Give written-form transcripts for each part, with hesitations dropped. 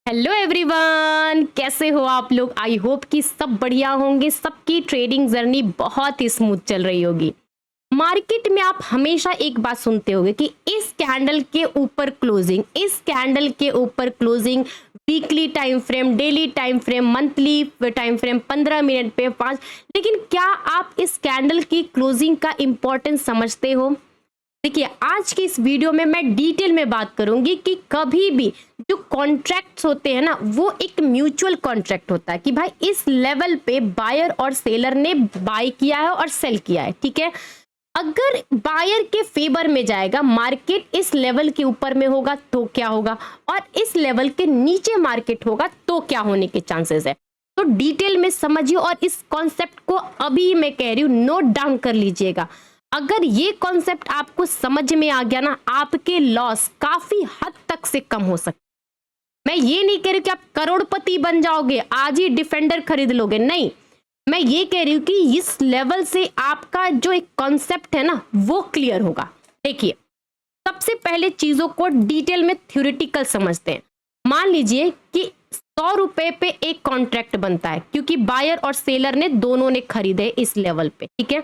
Hello everyone, कैसे हो आप लोग। आई होप कि सब बढ़िया होंगे। सबकी ट्रेडिंग जर्नी बहुत ही स्मूथ चल रही होगी। मार्केट में आप हमेशा एक बात सुनते होंगे कि इस कैंडल के ऊपर क्लोजिंग, इस कैंडल के ऊपर closing, weekly time frame, daily time frame, monthly time frame, 15 minute पे 5। लेकिन क्या आप इस कैंडल की क्लोजिंग का इंपॉर्टेंस समझते हो? देखिए, आज की इस वीडियो में मैं डिटेल में बात करूंगी कि कभी भी जो कॉन्ट्रैक्ट्स होते हैं ना, वो एक म्यूचुअल कॉन्ट्रैक्ट होता है कि भाई इस लेवल पे बायर और सेलर ने बाय किया है और सेल किया है। ठीक है, अगर बायर के फेवर में जाएगा मार्केट, इस लेवल के ऊपर में होगा तो क्या होगा, और इस लेवल के नीचे मार्केट होगा तो क्या होने के चांसेस है। तो डिटेल में समझिए और इस कॉन्सेप्ट को अभी मैं कह रही हूं नोट डाउन कर लीजिएगा। अगर ये कॉन्सेप्ट आपको समझ में आ गया ना, आपके लॉस काफी हद तक से कम हो सकते। मैं ये नहीं कह रही कि आप करोड़पति बन जाओगे, आज ही डिफेंडर खरीद लोगे, नहीं। मैं ये कह रही हूं कि इस लेवल से आपका जो एक कॉन्सेप्ट है ना, वो क्लियर होगा। देखिए, सबसे पहले चीजों को डिटेल में थ्योरेटिकल समझते हैं। मान लीजिए कि 100 रुपए पे एक कॉन्ट्रैक्ट बनता है, क्योंकि बायर और सेलर ने दोनों ने खरीदे इस लेवल पे। ठीक है,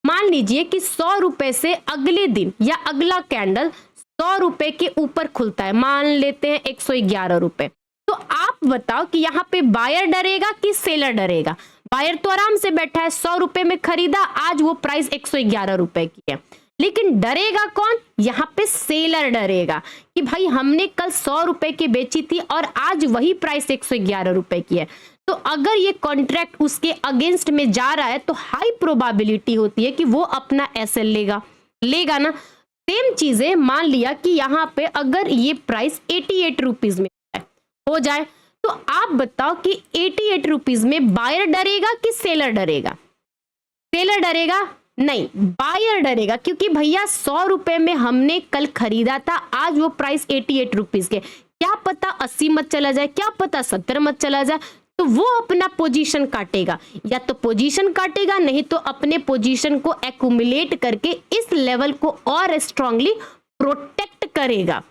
मान लीजिए कि 100 रुपए से अगले दिन या अगला कैंडल 100 रुपए के ऊपर खुलता है, मान लेते हैं 111 रुपए। तो आप बताओ कि यहाँ पे बायर डरेगा कि सेलर डरेगा? बायर तो आराम से बैठा है, 100 रुपए में खरीदा, आज वो प्राइस 111 रुपए की है। लेकिन डरेगा कौन? यहाँ पे सेलर डरेगा कि भाई हमने कल 100 रुपए की बेची थी और आज वही प्राइस 111 रुपए की है। तो अगर ये कॉन्ट्रैक्ट उसके अगेंस्ट में जा रहा है तो हाई प्रोबेबिलिटी होती है कि वो अपना एसएल लेगा ना। सेम चीजें मान लिया कि यहाँ पे अगर ये प्राइस 88 रुपीज में हो जाए, तो आप बताओ कि 88 रुपीज में बायर डरेगा कि सेलर डरेगा? सेलर डरेगा? नहीं, बायर डरेगा, क्योंकि भैया 100 रुपए में हमने कल खरीदा था, आज वो प्राइस 88 रुपीज के, क्या पता 80 मत चला जाए, क्या पता 70 मत चला जाए। तो वो अपना पोजीशन काटेगा, या तो पोजीशन काटेगा, नहीं तो अपने पोजीशन को एक्यूमुलेट करके इस लेवल को और स्ट्रांगली प्रोटेक्ट करेगा।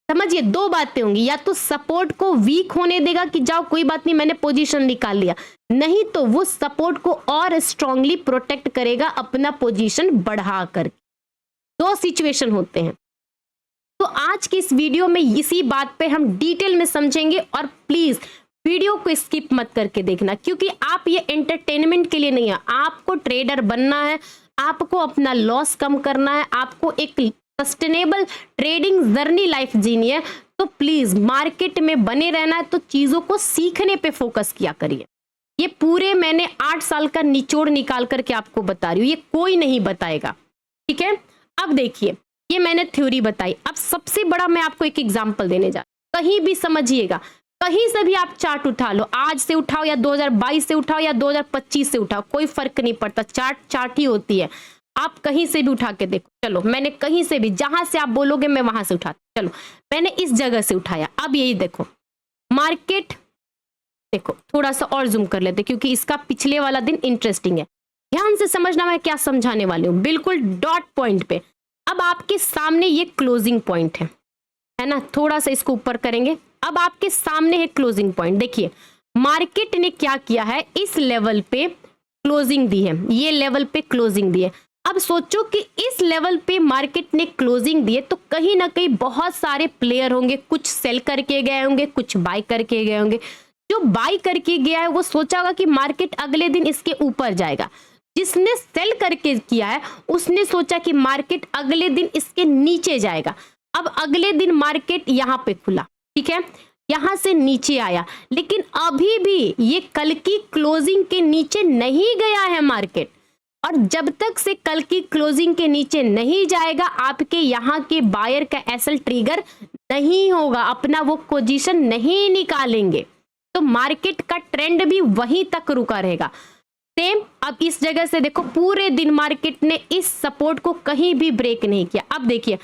समझिए, दो बातें होंगी, या तो सपोर्ट को वीक होने देगा कि जाओ कोई बात नहीं मैंने पोजीशन निकाल लिया, नहीं तो वो सपोर्ट को और स्ट्रांगली प्रोटेक्ट करेगा अपना पोजीशन बढ़ा कर। दो सिचुएशन होते हैं। तो आज की इस वीडियो में इसी बात पे हम डिटेल में समझेंगे, और प्लीज वीडियो को स्किप मत करके देखना, क्योंकि आप ये एंटरटेनमेंट के लिए नहीं है, आपको ट्रेडर बनना है, आपको अपना लॉस कम करना है, आपको एक सस्टेनेबल ट्रेडिंग जर्नी लाइफ जीनी है। तो प्लीज मार्केट में बने रहना है तो चीजों को सीखने पे फोकस किया करिए। ये पूरे मैंने 8 साल का निचोड़ निकाल करके आपको बता रही हूँ, ये कोई नहीं बताएगा। ठीक है, अब देखिए, ये मैंने थ्योरी बताई। अब सबसे बड़ा मैं आपको एक एग्जांपल देने जा, कहीं भी समझिएगा, कहीं से भी आप चार्ट उठा लो, आज से उठाओ या 2022 से उठाओ या 2025 से उठाओ, कोई फर्क नहीं पड़ता, चार्ट ही होती है। आप कहीं से भी उठा के देखो। चलो, मैंने कहीं से भी, जहां से आप बोलोगे मैं वहां से उठाती, चलो मैंने इस जगह से उठाया। अब यही देखो मार्केट, देखो थोड़ा सा और जूम कर लेते क्योंकि इसका पिछले वाला दिन इंटरेस्टिंग है। ध्यान से समझना मैं क्या समझाने वाली हूँ, बिल्कुल डॉट पॉइंट पे। अब आपके सामने ये क्लोजिंग पॉइंट है ना, थोड़ा सा इसको ऊपर करेंगे। अब आपके सामने है क्लोजिंग पॉइंट। देखिए मार्केट ने क्या किया है, इस लेवल पे क्लोजिंग दी है, ये लेवल पे क्लोजिंग दी है। अब सोचो कि इस लेवल पे मार्केट ने क्लोजिंग दी है तो कहीं ना कहीं बहुत सारे प्लेयर होंगे, कुछ सेल करके गए होंगे, कुछ बाय करके गए होंगे। जो बाय करके गया है वो सोचा होगा कि मार्केट अगले दिन इसके ऊपर जाएगा। जिसने सेल करके किया है उसने सोचा कि मार्केट अगले दिन इसके नीचे जाएगा। अब अगले दिन मार्केट यहाँ पे खुला, ठीक है, यहां से नीचे आया, लेकिन अभी भी ये कल की क्लोजिंग के नीचे नहीं गया है मार्केट। और जब तक से कल की क्लोजिंग के नीचे नहीं जाएगा, आपके यहाँ के बायर का एसएल ट्रिगर नहीं होगा, अपना वो पोजीशन नहीं निकालेंगे, तो मार्केट का ट्रेंड भी वहीं तक रुका रहेगा। सेम अब इस जगह से देखो, पूरे दिन मार्केट ने इस सपोर्ट को कहीं भी ब्रेक नहीं किया। अब देखिए,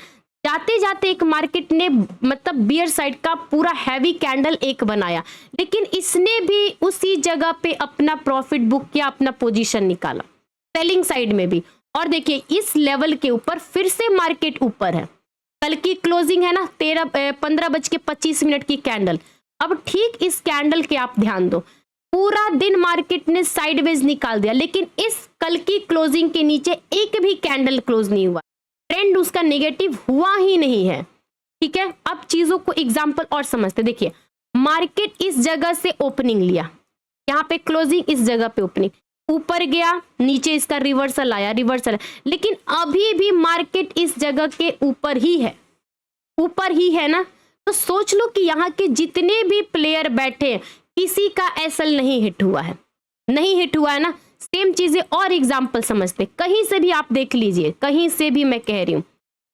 जाते जाते एक मार्केट ने मतलब बियर साइड का पूरा हैवी कैंडल एक बनाया, लेकिन इसने भी उसी जगह पे अपना प्रॉफिट बुक किया, अपना पोजीशन निकाला सेलिंग साइड में भी। और देखिए इस लेवल के ऊपर फिर से मार्केट ऊपर है, कल की क्लोजिंग है ना 15:25 की कैंडल। अब ठीक इस कैंडल के आप ध्यान दो, पूरा दिन मार्केट ने साइडवेज निकाल दिया, लेकिन इस कल की क्लोजिंग के नीचे एक भी कैंडल क्लोज नहीं हुआ, ट्रेंड उसका नेगेटिव हुआ ही नहीं है। ठीक है, अब चीजों को एग्जांपल और समझते। देखिए मार्केट इस जगह से ओपनिंग लिया, यहाँ पे क्लोजिंग, इस जगह पे ओपनिंग, ऊपर गया, नीचे इसका रिवर्सल आया, रिवर्सल, लेकिन अभी भी मार्केट इस जगह के ऊपर ही है, ऊपर ही है ना। तो सोच लो कि यहाँ के जितने भी प्लेयर बैठे किसी का एसएल नहीं हिट हुआ है, नहीं हिट हुआ है ना। सेम चीजें और एग्जांपल समझते, कहीं से भी आप देख लीजिए, कहीं से भी मैं कह रही हूं।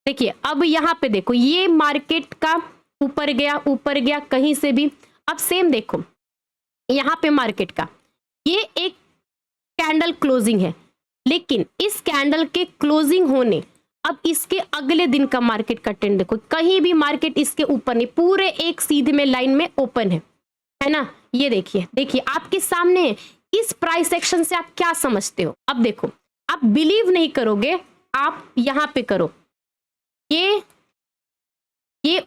देखिए अब यहाँ पे देखो, ये मार्केट का ऊपर गया, ऊपर गया, कहीं से भी। अब सेम देखो यहाँ पे मार्केट का ये एक कैंडल क्लोजिंग है, लेकिन इस कैंडल के क्लोजिंग होने, अब इसके अगले दिन का मार्केट का ट्रेंड देखो, कहीं भी मार्केट इसके ऊपर नहीं, पूरे एक सीधे में लाइन में ओपन है ना। ये देखिए, देखिए आपके सामने है। इस प्राइस एक्शन से आप क्या समझते हो? अब देखो, आप बिलीव नहीं करोगे, आप यहां पे करो, ये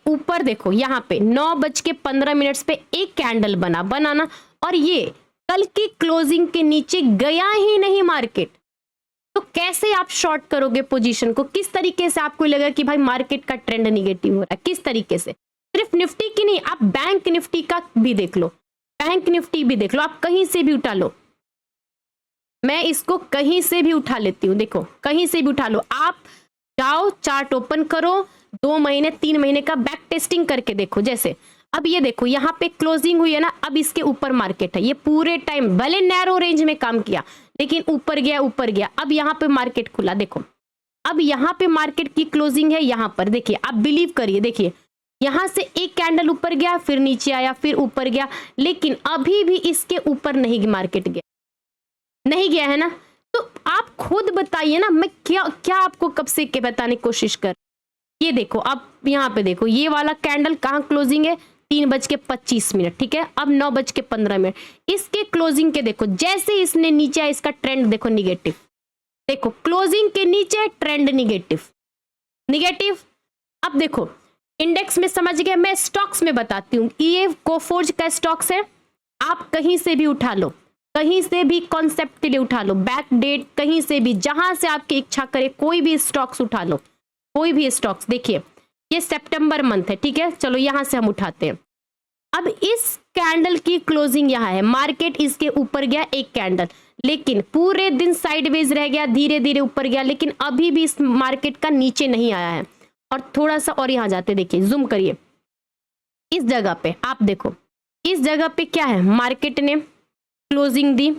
ऊपर देखो, यहाँ पे 9:15 पे एक कैंडल बनाना, और ये कल की क्लोजिंग के नीचे गया ही नहीं मार्केट। तो कैसे आप शॉर्ट करोगे पोजीशन को? किस तरीके से आपको लगा कि भाई मार्केट का ट्रेंड निगेटिव हो रहा है? किस तरीके से? सिर्फ निफ्टी की नहीं, आप बैंक निफ्टी का भी देख लो, बैंक निफ्टी भी देख लो, आप कहीं से भी उठा लो। मैं इसको कहीं से भी उठा लेती हूँ, देखो कहीं से भी उठा लो। आप जाओ, चार्ट ओपन करो, 2 महीने 3 महीने का बैक टेस्टिंग करके देखो। जैसे अब ये देखो, यहाँ पे क्लोजिंग हुई है ना, अब इसके ऊपर मार्केट है, ये पूरे टाइम भले नैरो रेंज में काम किया, लेकिन ऊपर गया, ऊपर गया। अब यहाँ पे मार्केट खुला, देखो अब यहाँ पे मार्केट की क्लोजिंग है, यहाँ पर देखिए, आप बिलीव करिए, देखिए यहाँ से एक कैंडल ऊपर गया, फिर नीचे आया, फिर ऊपर गया, लेकिन अभी भी इसके ऊपर नहीं मार्केट गया, नहीं गया है ना। तो आप खुद बताइए ना, मैं क्या आपको कब से के बताने की कोशिश कर। ये देखो, अब यहाँ पे देखो, ये वाला कैंडल कहाँ क्लोजिंग है? 3:25, ठीक है। अब 9:15, इसके क्लोजिंग के देखो, जैसे इसने नीचे आया, इसका ट्रेंड देखो निगेटिव, देखो क्लोजिंग के नीचे ट्रेंड निगेटिव, निगेटिव। अब देखो इंडेक्स में समझ गए, मैं स्टॉक्स में बताती हूँ। ये कोफोर्ज का स्टॉक्स है, आप कहीं से भी उठा लो, कहीं से भी कॉन्सेप्ट के लिए उठा लो, बैक डेट कहीं से भी, जहां से आपकी इच्छा करे, कोई भी स्टॉक्स उठा लो, कोई भी स्टॉक्स। देखिए ये सितंबर मंथ है, ठीक है, चलो यहां से हम उठाते हैं। अब इस कैंडल की क्लोजिंग यहाँ है, मार्केट इसके ऊपर गया एक कैंडल, लेकिन पूरे दिन साइडवेज रह गया, धीरे धीरे ऊपर गया, लेकिन अभी भी इस मार्केट का नीचे नहीं आया है। और थोड़ा सा और यहाँ जाते, देखिए जूम करिए, इस जगह पे आप देखो, इस जगह पे क्या है, मार्केट ने क्लोजिंग दी,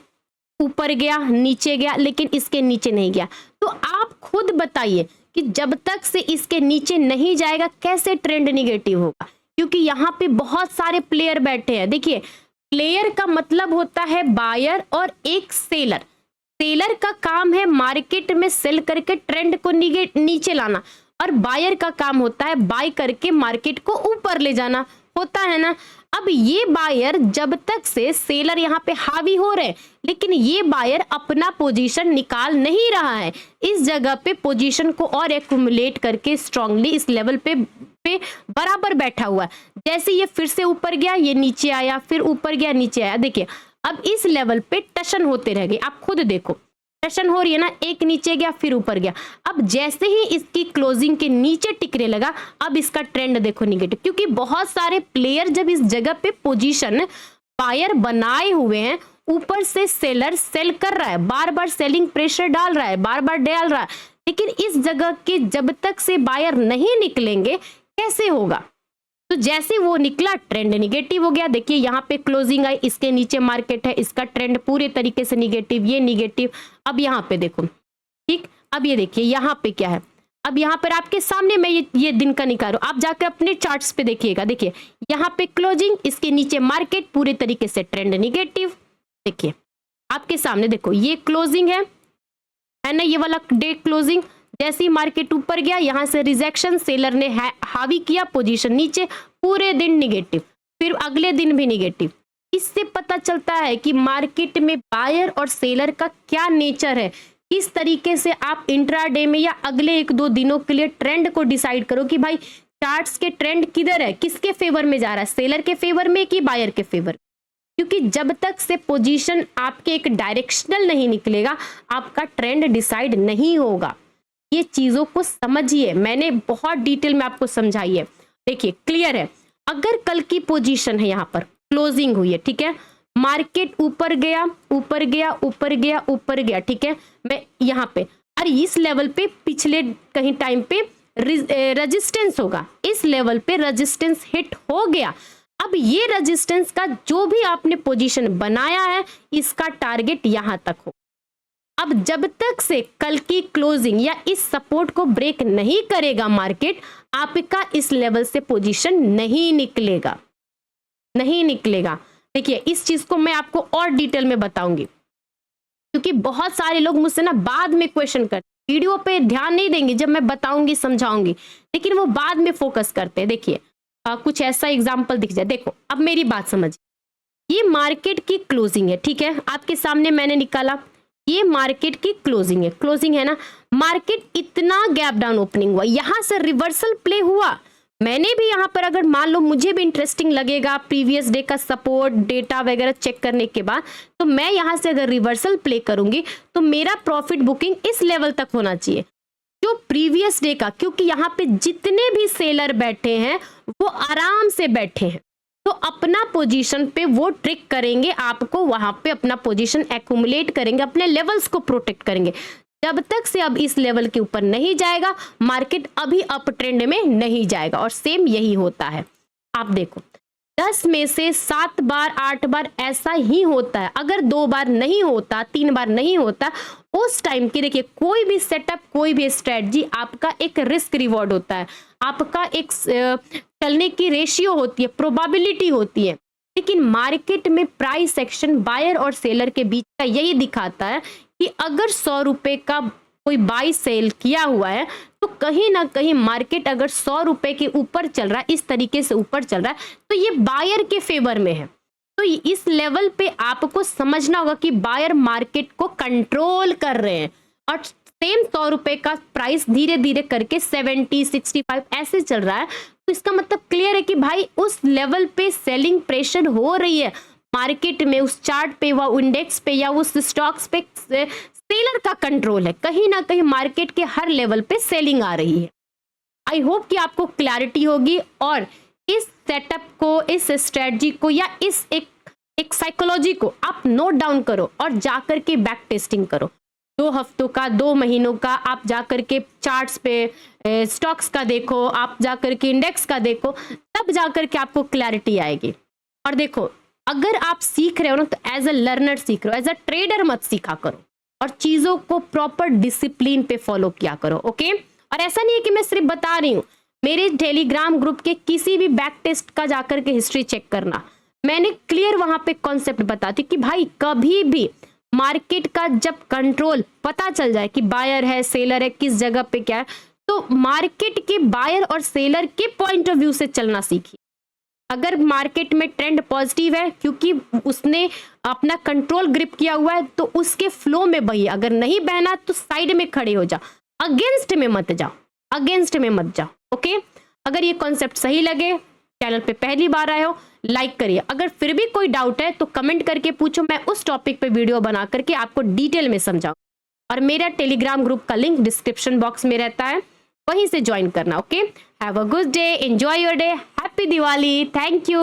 ऊपर गया, नीचे गया, लेकिन इसके नीचे नहीं गया। तो आप खुद बताइए कि जब तक से इसके नीचे नहीं जाएगा कैसे ट्रेंड निगेटिव होगा? क्योंकि यहाँ पे बहुत सारे प्लेयर बैठे हैं। देखिए प्लेयर का मतलब होता है बायर और एक सेलर। सेलर का काम है मार्केट में सेल करके ट्रेंड को नीचे लाना, और बायर का काम होता है बाय करके मार्केट को ऊपर ले जाना, होता है ना। अब ये बायर, जब तक से सेलर यहाँ पे हावी हो रहे हैं, लेकिन ये बायर अपना पोजीशन निकाल नहीं रहा है, इस जगह पे पोजीशन को और एक्यूमुलेट करके स्ट्रांगली इस लेवल पे बराबर बैठा हुआ है। जैसे ये फिर से ऊपर गया, ये नीचे आया, फिर ऊपर गया, नीचे आया। देखिए अब इस लेवल पे टशन होते रह गए, आप खुद देखो टशन हो रही है ना, एक नीचे गया फिर ऊपर गया। अब जैसे ही इसकी क्लोजिंग के नीचे टिकने लगा, अब इसका ट्रेंड देखो निगेटिव, क्योंकि बहुत सारे प्लेयर जब इस जगह पे पोजीशन बायर बनाए हुए हैं, ऊपर से सेलर सेल कर रहा है, बार बार सेलिंग प्रेशर डाल रहा है, बार बार डाल रहा है, लेकिन इस जगह के जब तक से बायर नहीं निकलेंगे कैसे होगा? तो जैसे वो निकला ट्रेंड निगेटिव हो गया। देखिए यहाँ पे क्लोजिंग आई, इसके नीचे मार्केट है, इसका ट्रेंड पूरे तरीके से निगेटिव, ये निगेटिव। अब यहाँ पे देखो, ठीक, अब ये देखिए यहाँ पे क्या है, अब यहाँ पर आपके सामने मैं ये दिन का निकाल रहा हूं, आप जाकर अपने चार्ट्स पे देखिएगा। देखिए यहाँ पे क्लोजिंग, इसके नीचे मार्केट, पूरे तरीके से ट्रेंड निगेटिव। देखिए आपके सामने देखो, ये क्लोजिंग है ना, ये वाला डे क्लोजिंग। जैसे ही मार्केट ऊपर गया, यहां से रिजेक्शन, सेलर ने हावी किया, पोजीशन नीचे, पूरे दिन निगेटिव, फिर अगले दिन भी निगेटिव। इससे पता चलता है कि मार्केट में बायर और सेलर का क्या नेचर है, किस तरीके से आप इंट्राडे में या अगले 1-2 दिनों के लिए ट्रेंड को डिसाइड करो कि भाई चार्ट्स के ट्रेंड किधर है, किसके फेवर में जा रहा है, सेलर के फेवर में कि बायर के फेवर। क्योंकि जब तक से पोजीशन आपके एक डायरेक्शनल नहीं निकलेगा, आपका ट्रेंड डिसाइड नहीं होगा। ये चीजों को समझिए, मैंने बहुत डिटेल में आपको समझाई है। देखिए क्लियर है, अगर कल की पोजीशन है, यहाँ पर क्लोजिंग हुई है, ठीक है, मार्केट ऊपर गया ऊपर गया ऊपर गया ऊपर गया, ठीक है, मैं यहाँ पे और इस लेवल पे पिछले कहीं टाइम पे रेजिस्टेंस होगा, इस लेवल पे रेजिस्टेंस हिट हो गया। अब ये रेजिस्टेंस का जो भी आपने पोजीशन बनाया है, इसका टारगेट यहां तक हो। अब जब तक से कल की क्लोजिंग या इस सपोर्ट को ब्रेक नहीं करेगा मार्केट, आपका इस लेवल से पोजीशन नहीं निकलेगा, नहीं निकलेगा। देखिए इस चीज को मैं आपको और डिटेल में बताऊंगी, क्योंकि बहुत सारे लोग मुझसे ना बाद में क्वेश्चन करते, वीडियो पे ध्यान नहीं देंगे जब मैं बताऊंगी समझाऊंगी, लेकिन वो बाद में फोकस करते हैं। देखिए कुछ ऐसा एग्जांपल दिख जाए, देखो अब मेरी बात समझ, ये मार्केट की क्लोजिंग है, ठीक है, आपके सामने मैंने निकाला, ये मार्केट की क्लोजिंग है, क्लोजिंग है ना, मार्केट इतना गैप डाउन ओपनिंग हुआ, यहां से रिवर्सल प्ले हुआ। मैंने भी यहाँ पर अगर मान लो मुझे भी इंटरेस्टिंग लगेगा प्रीवियस डे का सपोर्ट डेटा वगैरह चेक करने के बाद, तो मैं यहाँ से अगर रिवर्सल प्ले करूंगी तो मेरा प्रॉफिट बुकिंग इस लेवल तक होना चाहिए जो प्रीवियस डे का, क्योंकि यहाँ पे जितने भी सेलर बैठे हैं वो आराम से बैठे हैं, तो अपना पोजीशन पे वो ट्रिक करेंगे, आपको वहां पे अपना पोजीशन एक्यूमुलेट करेंगे, अपने लेवल्स को प्रोटेक्ट करेंगे। जब तक से अब इस लेवल के ऊपर नहीं जाएगा, मार्केट अभी अप ट्रेंड में नहीं जाएगा। और सेम यही होता है, आप देखो 10 में से 7 बार 8 बार ऐसा ही होता है। अगर 2 बार नहीं होता, 3 बार नहीं होता, उस टाइम की देखिए कोई भी सेटअप, कोई भी स्ट्रेटजी, आपका एक रिस्क रिवॉर्ड होता है, आपका एक चलने की रेशियो होती है, प्रोबेबिलिटी होती है। लेकिन मार्केट में प्राइस एक्शन बायर और सेलर के बीच का यही दिखाता है कि अगर 100 रुपए का कोई बाई सेल किया हुआ है, तो कहीं ना कहीं मार्केट अगर 100 रुपए के ऊपर चल रहा है, इस तरीके से ऊपर चल रहा है, तो ये बायर के फेवर में है। तो इस लेवल पे आपको समझना होगा कि बायर मार्केट को कंट्रोल कर रहे हैं, और सेम 100 रुपए का प्राइस धीरे धीरे करके 70, 65 ऐसे चल रहा है। तो इसका मतलब क्लियर है कि भाई उस लेवल पे सेलिंग प्रेशर हो रही है मार्केट में, उस चार्ट पे व इंडेक्स पे या उस स्टॉक्स पे सेलर का कंट्रोल है, कहीं ना कहीं मार्केट के हर लेवल पे सेलिंग आ रही है। आई होप कि आपको क्लैरिटी होगी, और इस सेटअप को, इस स्ट्रेटजी को या इस एक साइकोलॉजी को आप नोट डाउन करो और जाकर के बैक टेस्टिंग करो। 2 हफ्तों का, 2 महीनों का आप जाकर के चार्ट्स पे स्टॉक्स का देखो, आप जाकर के इंडेक्स का देखो, तब जाकर के आपको क्लैरिटी आएगी। और देखो अगर आप सीख रहे हो ना, तो एज अ लर्नर सीख रहे हो, एज अ ट्रेडर मत सीखा करो, और चीजों को प्रॉपर डिसिप्लिन पे फॉलो किया करो, ओके। और ऐसा नहीं है कि मैं सिर्फ बता रही हूँ, मेरे टेलीग्राम ग्रुप के किसी भी बैक टेस्ट का जाकर के हिस्ट्री चेक करना, मैंने क्लियर वहां पे कॉन्सेप्ट बताती कि भाई कभी भी मार्केट का जब कंट्रोल पता चल जाए कि बायर है, सेलर है, किस जगह पे क्या है, तो मार्केट के बायर और सेलर के पॉइंट ऑफ व्यू से चलना सीखिए। अगर मार्केट में ट्रेंड पॉजिटिव है क्योंकि उसने अपना कंट्रोल ग्रिप किया हुआ है, तो उसके फ्लो में बहिए, अगर नहीं बहना तो साइड में खड़े हो जाओ, अगेंस्ट में मत जाओ, अगेंस्ट में मत जाओ, ओके। अगर ये कॉन्सेप्ट सही लगे, चैनल पे पहली बार आए हो, लाइक करिए। अगर फिर भी कोई डाउट है तो कमेंट करके पूछो, मैं उस टॉपिक पे वीडियो बना करके आपको डिटेल में समझाऊं। और मेरा टेलीग्राम ग्रुप का लिंक डिस्क्रिप्शन बॉक्स में रहता है, वहीं से ज्वाइन करना, okay. Have a good day, enjoy your day, happy Diwali, thank you.